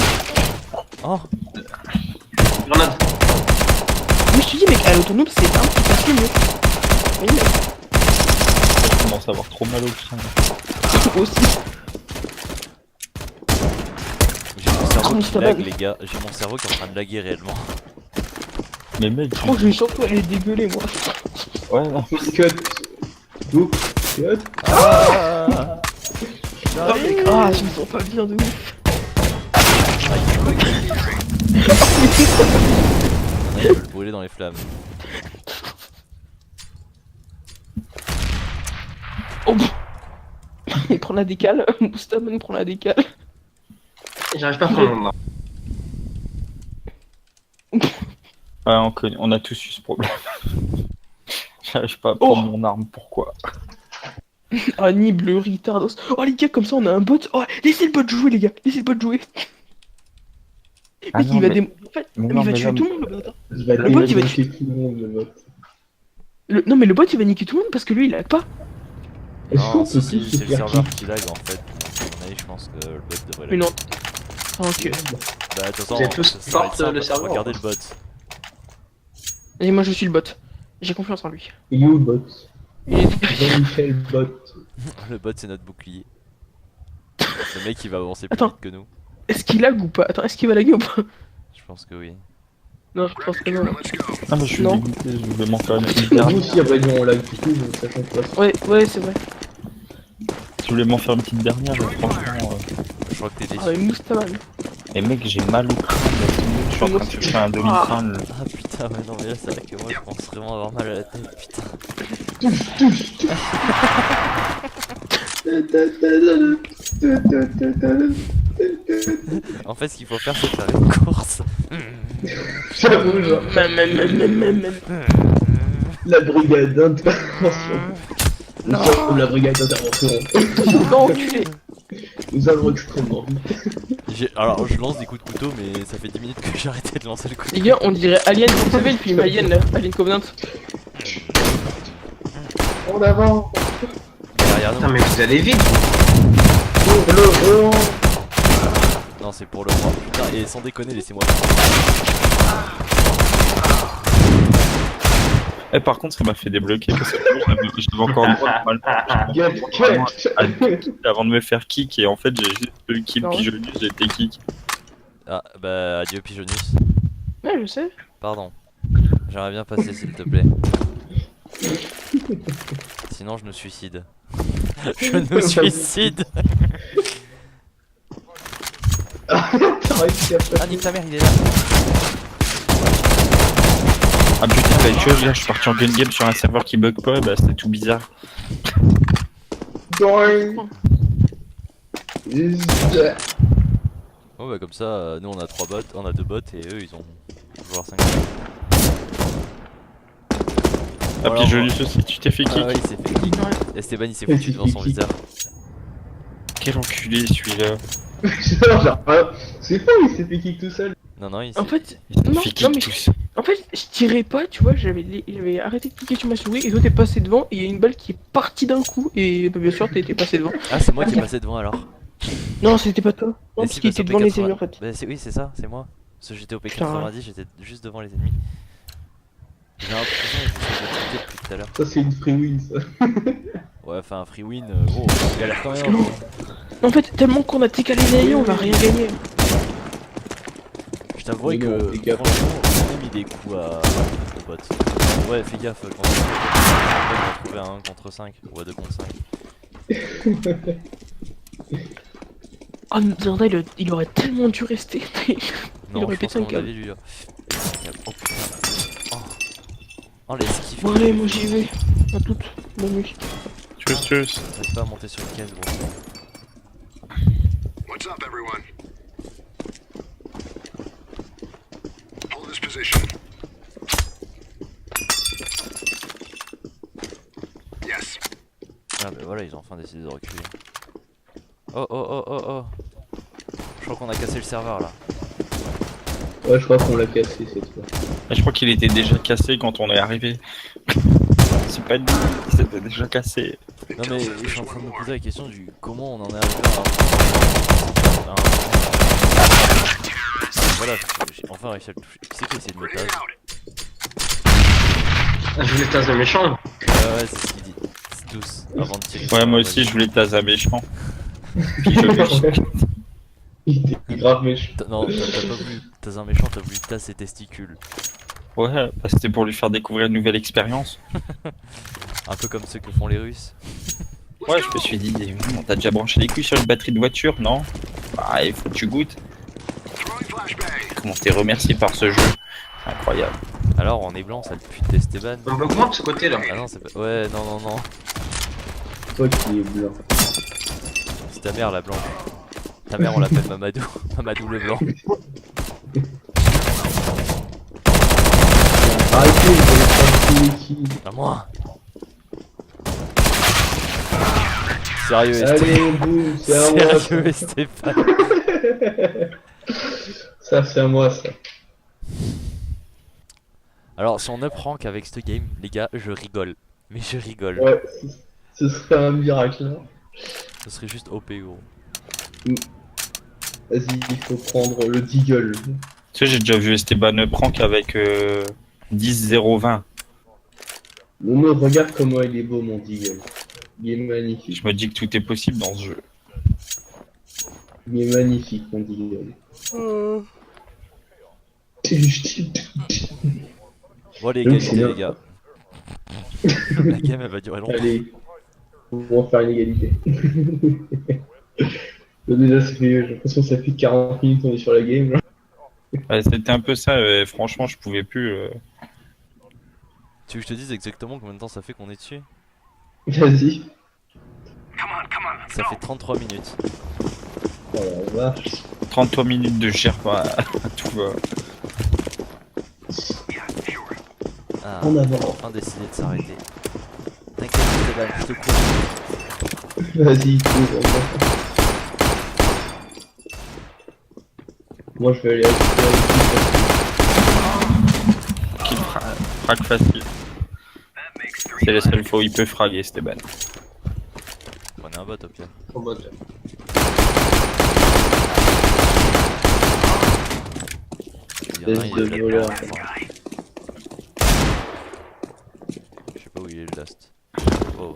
[SPEAKER 2] Oh,
[SPEAKER 5] Grenade.
[SPEAKER 3] Mais je te dis, mec, à l'autonome, c'est un qui passe le mieux. Oui, mec,
[SPEAKER 7] Je commence à avoir trop mal au crâne.
[SPEAKER 3] moi aussi.
[SPEAKER 2] j'ai mon cerveau
[SPEAKER 3] Oh,
[SPEAKER 2] qui
[SPEAKER 3] ça
[SPEAKER 2] lag,
[SPEAKER 3] va.
[SPEAKER 2] les gars. J'ai mon cerveau qui est en train de laguer réellement.
[SPEAKER 7] Mais mec,
[SPEAKER 3] Oh, je vais surtout aller dégueuler, moi.
[SPEAKER 7] ouais, non.
[SPEAKER 4] Cut. Oups. Cut.
[SPEAKER 2] Ah,
[SPEAKER 3] Ah, je me sens pas bien de ouf.
[SPEAKER 2] il veut le brûler dans les flammes.
[SPEAKER 3] Oh, il prend la décale. Mustaman prend la décale.
[SPEAKER 5] J'arrive pas à prendre mon arme.
[SPEAKER 7] Ouais, on a tous eu ce problème. J'arrive pas à prendre mon arme, pourquoi?
[SPEAKER 3] Ah, Nib, le retardos. Oh, les gars, comme ça, on a un bot. Oh, laissez le bot jouer, les gars. Laissez le bot jouer.
[SPEAKER 7] Ah
[SPEAKER 3] Mec,
[SPEAKER 7] non,
[SPEAKER 3] il va
[SPEAKER 7] mais-
[SPEAKER 3] En fait,
[SPEAKER 7] mais
[SPEAKER 3] il
[SPEAKER 7] non,
[SPEAKER 3] va
[SPEAKER 7] mais
[SPEAKER 3] tuer
[SPEAKER 7] là,
[SPEAKER 3] tout le monde, le bot. Hein.
[SPEAKER 4] Il va
[SPEAKER 3] Le bot, il va
[SPEAKER 4] niquer tout le monde, le bot.
[SPEAKER 3] Non, mais le bot, il va niquer tout le monde parce que lui, il lag pas.
[SPEAKER 4] Est-ce
[SPEAKER 2] Non,
[SPEAKER 4] qu'on
[SPEAKER 2] si,
[SPEAKER 4] peut
[SPEAKER 2] si,
[SPEAKER 4] tous se
[SPEAKER 2] c'est le
[SPEAKER 4] faire
[SPEAKER 2] serveur
[SPEAKER 4] kick
[SPEAKER 2] qui lag en fait. À mon avis, je pense que le bot devrait
[SPEAKER 3] Mais
[SPEAKER 2] lag.
[SPEAKER 3] non. Ok.
[SPEAKER 2] Bah, de toute façon,
[SPEAKER 5] Vous êtes tous
[SPEAKER 2] ça va être
[SPEAKER 5] porte
[SPEAKER 2] simple.
[SPEAKER 5] le serveur.
[SPEAKER 2] Regardez le bot.
[SPEAKER 3] Et moi, je suis le bot. J'ai confiance en lui.
[SPEAKER 4] Il est où le bot?
[SPEAKER 3] Il est
[SPEAKER 4] Jean-Michel bot.
[SPEAKER 2] Le bot, c'est notre bouclier. Le mec, il va avancer plus
[SPEAKER 3] Attends.
[SPEAKER 2] vite que nous.
[SPEAKER 3] Est-ce qu'il lag ou pas? Attends, est-ce qu'il va laguer ou pas?
[SPEAKER 2] Je pense que oui.
[SPEAKER 3] Non, je pense que non.
[SPEAKER 1] Let's go.
[SPEAKER 7] Ah, mais je suis
[SPEAKER 3] Non.
[SPEAKER 7] dégoûté, je vais m'en faire une petite
[SPEAKER 4] Nous
[SPEAKER 7] dernière.
[SPEAKER 4] aussi, après, nous, on lag du coup, sachant que
[SPEAKER 3] Ouais, ouais, c'est vrai.
[SPEAKER 7] Je voulais m'en faire une petite dernière, mais franchement.
[SPEAKER 2] Je crois que t'es déçu.
[SPEAKER 3] Ah, mais Mustaman.
[SPEAKER 7] Et mec, j'ai mal au crâne, là, je suis en train de chercher un demi-crâne. Là.
[SPEAKER 2] Ah putain, mais non, mais là, c'est vrai que moi, je pense vraiment avoir mal à la tête, putain. En fait, ce qu'il faut faire, c'est faire une course.
[SPEAKER 4] j'avoue, genre, la brigade d'intervention. Nous sommes la brigade d'intervention.
[SPEAKER 3] Non, enculé.
[SPEAKER 4] Nous allons extrêmement vite.
[SPEAKER 2] Alors, je lance des coups de couteau, mais ça fait 10 minutes que j'ai arrêté de lancer le coup de
[SPEAKER 3] Les gars, on dirait Alien, vous savez le film Alien, là, Alien Covenant.
[SPEAKER 4] En avant.
[SPEAKER 2] derrière
[SPEAKER 5] Putain,
[SPEAKER 2] nous.
[SPEAKER 5] mais vous allez vite.
[SPEAKER 4] Pour le rond.
[SPEAKER 2] Non, c'est pour le roi. Putain, et sans déconner, laissez-moi.
[SPEAKER 7] Eh, par contre, ça m'a fait débloquer parce que j'avais encore le droit de
[SPEAKER 4] Get cut.
[SPEAKER 7] avant de me faire kick et en fait, j'ai juste le kill
[SPEAKER 3] Non.
[SPEAKER 7] pigeonnier, j'ai été kick.
[SPEAKER 2] Ah, bah, adieu, Pigeonus.
[SPEAKER 3] Ouais, je sais.
[SPEAKER 2] Pardon. J'aimerais bien passer, s'il te plaît. Sinon, je me suicide. Je me suicide.
[SPEAKER 4] T'as réussi à faire.
[SPEAKER 2] Ah, nique ta mère, il est là.
[SPEAKER 7] Ah putain, bah, tu vois, là, je suis parti en gun game sur un serveur qui bug pas, bah, c'était tout bizarre.
[SPEAKER 4] Doing.
[SPEAKER 2] Oh, bah, comme ça, nous, on a 3 bots, on a 2 bots, et eux, ils ont joueur 5.
[SPEAKER 7] Ah,
[SPEAKER 2] Voilà,
[SPEAKER 7] puis je
[SPEAKER 2] moi.
[SPEAKER 7] lui aussi, tu t'es fait kick.
[SPEAKER 2] Ah, ouais, il s'est fait kick. Esteban, il s'est foutu devant son viseur.
[SPEAKER 7] Quel enculé celui-là.
[SPEAKER 4] C'est pas, il s'est fait kick tout seul.
[SPEAKER 2] Non, non, il s'est
[SPEAKER 3] En fait,
[SPEAKER 7] Il s'est
[SPEAKER 3] non,
[SPEAKER 7] fait
[SPEAKER 3] non,
[SPEAKER 7] kick
[SPEAKER 3] mais
[SPEAKER 7] tous.
[SPEAKER 3] en fait, je tirais pas, tu vois, j'avais arrêté de cliquer sur ma souris et toi t'es passé devant et il y a une balle qui est partie d'un coup et bah, bien sûr t'as été passé devant.
[SPEAKER 2] Ah, c'est moi qui est passé devant alors.
[SPEAKER 3] Non, c'était pas toi. Non,
[SPEAKER 2] Mais
[SPEAKER 3] parce
[SPEAKER 2] si,
[SPEAKER 3] qu'il
[SPEAKER 2] parce
[SPEAKER 3] était
[SPEAKER 2] qu'au
[SPEAKER 3] devant les
[SPEAKER 2] P80
[SPEAKER 3] ennemis en fait.
[SPEAKER 2] Bah, oui, c'est ça, c'est moi. Parce que j'étais au
[SPEAKER 3] Putain.
[SPEAKER 2] P90, j'étais juste devant les ennemis. J'ai l'impression que j'essaie de cliquer depuis tout à l'heure.
[SPEAKER 4] Ça, c'est une free win, ça.
[SPEAKER 2] Ouais, enfin, un free win, gros, il a l'air quand même un
[SPEAKER 3] Non.
[SPEAKER 2] peu.
[SPEAKER 3] En fait, tellement qu'on a TK les alliés, on va rien gagner.
[SPEAKER 2] Je t'avouerais
[SPEAKER 4] Mais non,
[SPEAKER 2] que,
[SPEAKER 4] fais gaffe.
[SPEAKER 2] franchement, j'ai même mis des coups aux bots. Ouais, fais gaffe, quand on va trouver un 1 contre 5, ou à 2 contre 5.
[SPEAKER 3] Ah, Zerda, il aurait tellement dû rester.
[SPEAKER 2] Non,
[SPEAKER 3] aurait
[SPEAKER 2] je pense
[SPEAKER 3] pété un
[SPEAKER 2] qu'à mon
[SPEAKER 3] câble.
[SPEAKER 2] avis, lui, là. Oh putain. Oh, oh l'esquive.
[SPEAKER 3] Bon, allez, moi j'y vais. À toutes. Bonne nuit.
[SPEAKER 7] Tchuss, tchuss.
[SPEAKER 2] J'arrive pas à monter sur une caisse, gros.
[SPEAKER 1] What's up, everyone? Hold this position. Yes.
[SPEAKER 2] Ah bah voilà, ils ont enfin décidé de reculer. Oh oh oh oh oh. Je crois qu'on a cassé le serveur là.
[SPEAKER 4] Ouais, je crois qu'on l'a cassé cette fois.
[SPEAKER 7] Et je crois qu'il était déjà cassé quand on est arrivé. C'est pas dit, c'était déjà cassé.
[SPEAKER 2] Non mais je suis en train de me poser la question du comment on en est arrivé à voilà, j'ai enfin réussi à le toucher. Qui c'est qui a essayé de me
[SPEAKER 1] Bring it
[SPEAKER 2] taser?
[SPEAKER 1] out.
[SPEAKER 5] Je voulais tasse de méchant.
[SPEAKER 2] Ouais c'est ce qu'il dit. C'est tous avant de tirer.
[SPEAKER 7] Ouais, moi aussi, je voulais taser un méchant. Puis je vais-
[SPEAKER 4] Il était grave méchant.
[SPEAKER 2] Non, t'as pas voulu taser un méchant, t'as voulu taser ses testicules.
[SPEAKER 7] Ouais, bah, c'était pour lui faire découvrir une nouvelle expérience.
[SPEAKER 2] Un peu comme ceux que font les Russes.
[SPEAKER 7] Ouais, je me suis dit, on t'a déjà branché les couilles sur une batterie de voiture, non? Bah, il faut que tu goûtes.
[SPEAKER 1] Throwing flashbang.
[SPEAKER 7] Comment t'es remercié par ce jeu? Incroyable.
[SPEAKER 2] Alors on est blanc, ça le pute d'Esteban.
[SPEAKER 5] On bloque moi de ce côté là.
[SPEAKER 2] Ah non, c'est pas. Ouais, non, non, non.
[SPEAKER 4] Toi qui es blanc.
[SPEAKER 2] C'est ta mère la blanche. Ta mère on l'appelle Mamadou. Mamadou le blanc.
[SPEAKER 4] Arrêtez, vous allez faire tous les kills.
[SPEAKER 2] À moi. Sérieux Esteban.
[SPEAKER 4] Allez, boum, c'est à moi.
[SPEAKER 2] Sérieux Esteban.
[SPEAKER 4] Ça, c'est à moi, ça.
[SPEAKER 2] Alors si on apprend qu'avec ce game, les gars, je rigole. Mais je rigole.
[SPEAKER 4] Ouais, ce serait un miracle. Hein.
[SPEAKER 2] Ce serait juste OP gros.
[SPEAKER 4] Vas-y, il faut prendre le Deagle.
[SPEAKER 7] Tu sais, j'ai déjà vu Esteban prank avec 10-0-20.
[SPEAKER 4] Momo, regarde comment il est beau, mon Deagle. Il est magnifique.
[SPEAKER 7] Je me dis que tout est possible dans ce jeu.
[SPEAKER 4] Il est magnifique, mon Deagle.
[SPEAKER 2] Bon les
[SPEAKER 4] Donc,
[SPEAKER 2] égalité
[SPEAKER 4] c'est bien.
[SPEAKER 2] les gars. La game elle va durer longtemps.
[SPEAKER 4] Allez, on va faire une égalité. Déjà, j'ai l'impression que ça fait 40 minutes qu'on est sur la game. Là.
[SPEAKER 7] Ouais, c'était un peu ça, franchement, je pouvais plus.
[SPEAKER 2] Tu veux que je te dise exactement combien de temps ça fait qu'on est dessus?
[SPEAKER 4] Vas-y.
[SPEAKER 2] Ça fait 33 minutes.
[SPEAKER 4] Oh la vache.
[SPEAKER 7] 33 minutes de gerbe tout va.
[SPEAKER 2] Ah,
[SPEAKER 4] En avant.
[SPEAKER 2] enfin décidé de s'arrêter. T'inquiète Esteban, je te cours.
[SPEAKER 4] Vas-y, cours. Moi, je vais aller récupérer le
[SPEAKER 7] Kill frag facile. C'est la seule fois où il peut fraguer Esteban.
[SPEAKER 2] Prenez un bot au pire.
[SPEAKER 5] En mode.
[SPEAKER 2] Il y en a un,
[SPEAKER 4] Espèce
[SPEAKER 2] il est
[SPEAKER 4] de
[SPEAKER 2] là-dedans,
[SPEAKER 4] voleur.
[SPEAKER 2] enfin. Je sais pas où il est le last. Oh.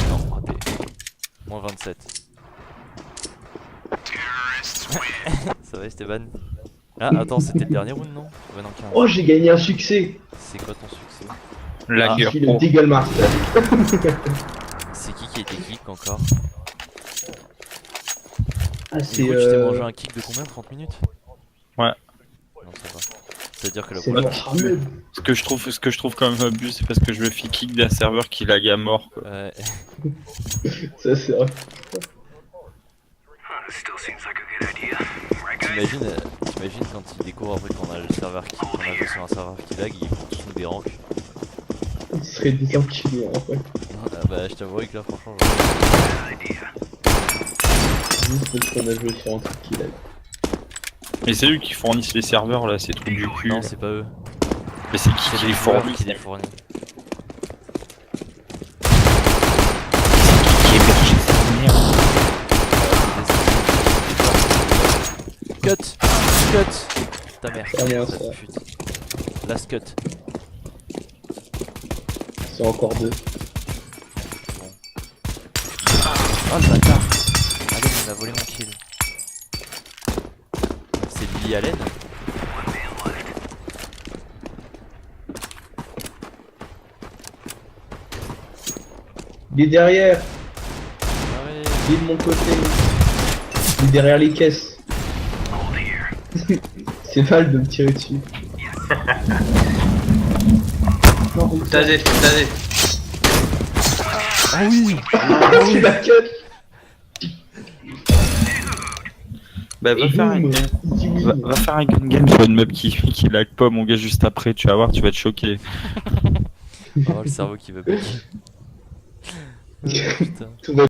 [SPEAKER 2] Non, raté. Moins 27. Ça va Esteban? Ah attends, c'était le dernier round non? Ouais non 15.
[SPEAKER 4] Oh, j'ai gagné un succès.
[SPEAKER 2] C'est quoi ton succès?
[SPEAKER 7] La
[SPEAKER 2] Ah,
[SPEAKER 7] gueule
[SPEAKER 4] Je suis le
[SPEAKER 7] pro.
[SPEAKER 4] Deagle Master.
[SPEAKER 2] C'est qui a été kick encore?
[SPEAKER 4] Ah,
[SPEAKER 2] Du
[SPEAKER 4] c'est
[SPEAKER 2] coup, tu t'es mangé un kick de combien? 30 minutes?
[SPEAKER 7] Ouais.
[SPEAKER 2] Non, ça va. C'est-à-dire que la
[SPEAKER 4] c'est
[SPEAKER 2] prochaine.
[SPEAKER 4] Mohamed.
[SPEAKER 7] Ce que je trouve quand même abus, c'est parce que je me fais kick d'un serveur qui lag à mort, quoi.
[SPEAKER 2] Ouais.
[SPEAKER 4] Ça, c'est vrai.
[SPEAKER 2] T'imagines quand il découvre après qu'on a le serveur qui. Qu'on a joué sur un serveur qui lag, ils font tous nous des ranks.
[SPEAKER 4] Il serait désenculé en fait.
[SPEAKER 2] Ah bah, je t'avouerai que là, franchement.
[SPEAKER 4] Juste parce qu'on a joué sur un truc qui lag.
[SPEAKER 7] Mais c'est eux qui fournissent les serveurs là, ces trucs du cul.
[SPEAKER 2] Non, c'est pas eux.
[SPEAKER 6] Mais c'est qui
[SPEAKER 2] C'est
[SPEAKER 6] qui
[SPEAKER 2] les
[SPEAKER 6] les
[SPEAKER 2] joueurs
[SPEAKER 6] fournit
[SPEAKER 2] qui les fournit.
[SPEAKER 6] Qui héberge cette merde?
[SPEAKER 2] Cut! Cut! Ta mère.
[SPEAKER 4] Ah, merde,
[SPEAKER 2] Ça
[SPEAKER 4] ça.
[SPEAKER 2] pute. Last cut.
[SPEAKER 4] C'est encore 2.
[SPEAKER 2] Oh le bâtard! Allen il m'a volé mon kill. C'est Lily Allen?
[SPEAKER 4] Il est derrière,
[SPEAKER 2] Ah ouais.
[SPEAKER 4] il est de mon côté. Il est derrière les caisses. C'est mal de me tirer dessus. Non,
[SPEAKER 5] Tasé, tasé.
[SPEAKER 2] Ah oui!
[SPEAKER 4] c'est la queue.
[SPEAKER 6] Bah va
[SPEAKER 4] Et
[SPEAKER 6] faire
[SPEAKER 4] boum,
[SPEAKER 6] un...
[SPEAKER 4] il dit oui.
[SPEAKER 6] Va faire un gun game sur une meuf qui lag pas mon gars juste après, tu vas voir, tu vas être choqué.
[SPEAKER 2] Oh le cerveau qui veut bugger. Putain.
[SPEAKER 4] Tout va